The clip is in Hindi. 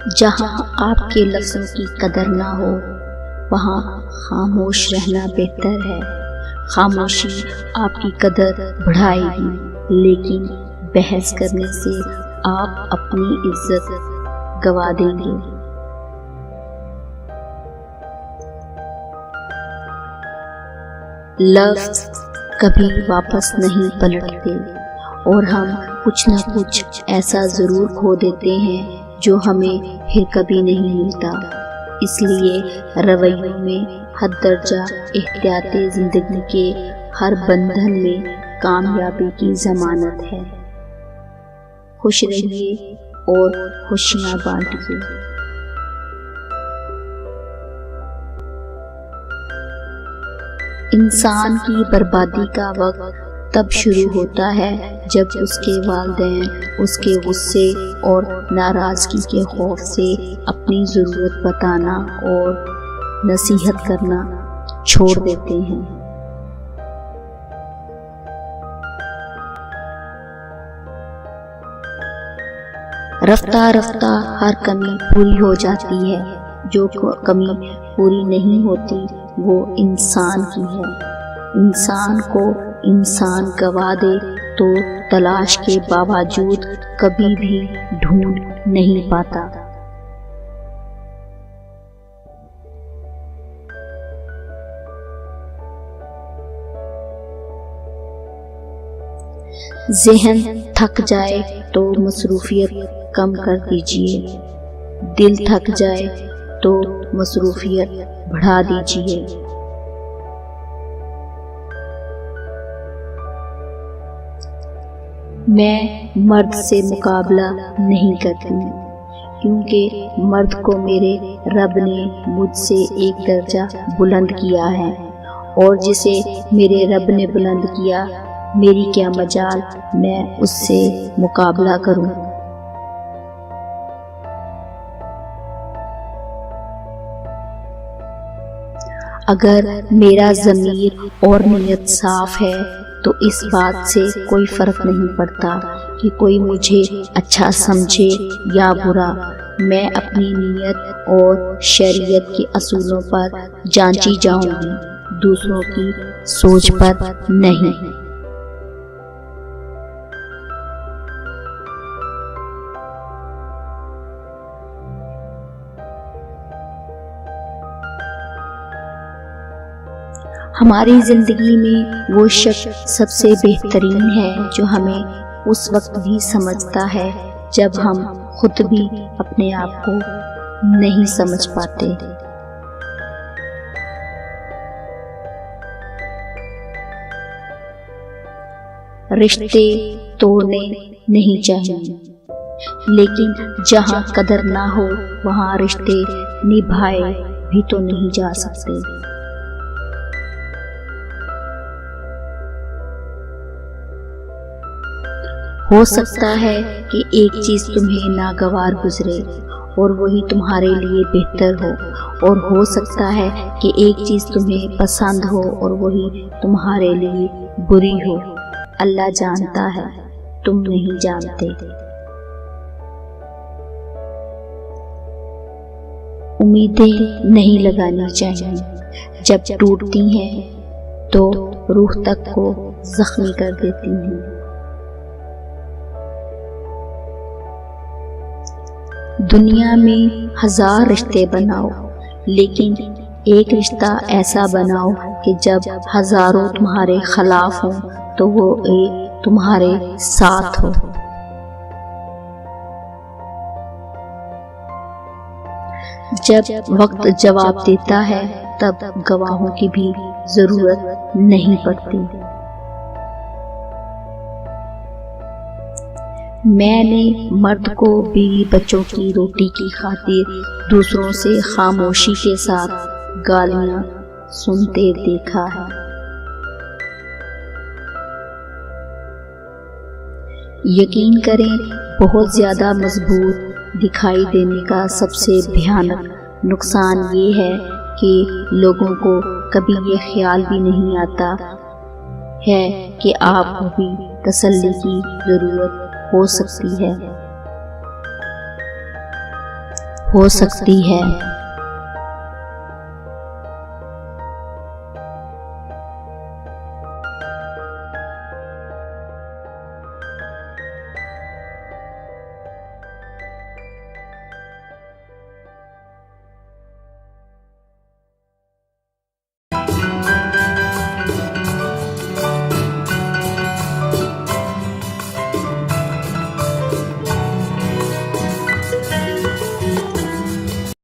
जहाँ आपके लफ्ज़ों की कदर ना हो वहाँ खामोश रहना बेहतर है। खामोशी आपकी कदर बढ़ाएगी, लेकिन बहस करने से आप अपनी इज्जत गवा देंगे। लफ्ज़ कभी वापस नहीं पलटते और हम कुछ न कुछ ऐसा ज़रूर खो देते हैं जो हमें फिर कभी नहीं मिलता। इसलिए रवैयों में हद दर्जा एहतियाते ज़िंदगी के हर बंधन में कामयाबी की ज़मानत है। खुश रहिए और खुशियाँ बांटिए। इंसान की बर्बादी का वक्त तब शुरू होता है जब उसके वालिदैन उसके गुस्से और नाराज़गी के खौफ से अपनी ज़रूरत बताना और नसीहत करना छोड़ देते हैं। रफ्ता रफ्ता हर कमी पूरी हो जाती है। जो कमी पूरी नहीं होती वो इंसान की है। इंसान को इंसान गवा दे तो तलाश के बावजूद कभी भी ढूंढ नहीं पाता। ज़हन थक जाए तो मसरूफियत कम कर दीजिए। दिल थक जाए तो मसरूफियत बढ़ा दीजिए। मैं मर्द से मुकाबला नहीं करती, क्योंकि मर्द को मेरे रब ने मुझसे एक दर्जा बुलंद किया है, और जिसे मेरे रब ने बुलंद किया मेरी क्या मजाल मैं उससे मुकाबला करूं। अगर मेरा ज़मीर और नीयत साफ है तो इस बात से कोई फ़र्क नहीं पड़ता कि कोई मुझे अच्छा समझे या बुरा। मैं अपनी नीयत और शरीयत के असूलों पर जांची जाऊंगी, दूसरों की सोच पर नहीं। हमारी ज़िंदगी में वो शख्स सबसे बेहतरीन है जो हमें उस वक्त भी समझता है जब हम खुद भी अपने आप को नहीं समझ पाते। रिश्ते तोड़ने नहीं चाहिए, लेकिन जहाँ कदर ना हो वहाँ रिश्ते निभाए भी तो नहीं जा सकते। हो सकता है कि एक चीज़ तुम्हें नागवार गुजरे और वही तुम्हारे लिए बेहतर हो, और हो सकता है कि एक चीज़ तुम्हें पसंद हो और वही तुम्हारे लिए बुरी हो। अल्लाह जानता है, तुम नहीं जानते। उम्मीदें नहीं लगानी चाहिए, जब टूटती हैं तो रूह तक को जख्मी कर देती हैं। दुनिया में 1000 रिश्ते बनाओ, लेकिन एक रिश्ता ऐसा बनाओ कि जब हजारों तुम्हारे खिलाफ हो तो वो एक तुम्हारे साथ हो। जब वक्त जवाब देता है तब गवाहों की भी जरूरत नहीं पड़ती। मैंने मर्द को बीवी बच्चों की रोटी की खातिर दूसरों से खामोशी के साथ गालियां सुनते देखा है। यकीन करें, बहुत ज्यादा मजबूत दिखाई देने का सबसे भयानक नुकसान ये है कि लोगों को कभी ये ख्याल भी नहीं आता है कि आपको भी तसल्ली की जरूरत हो सकती है। हो सकती है।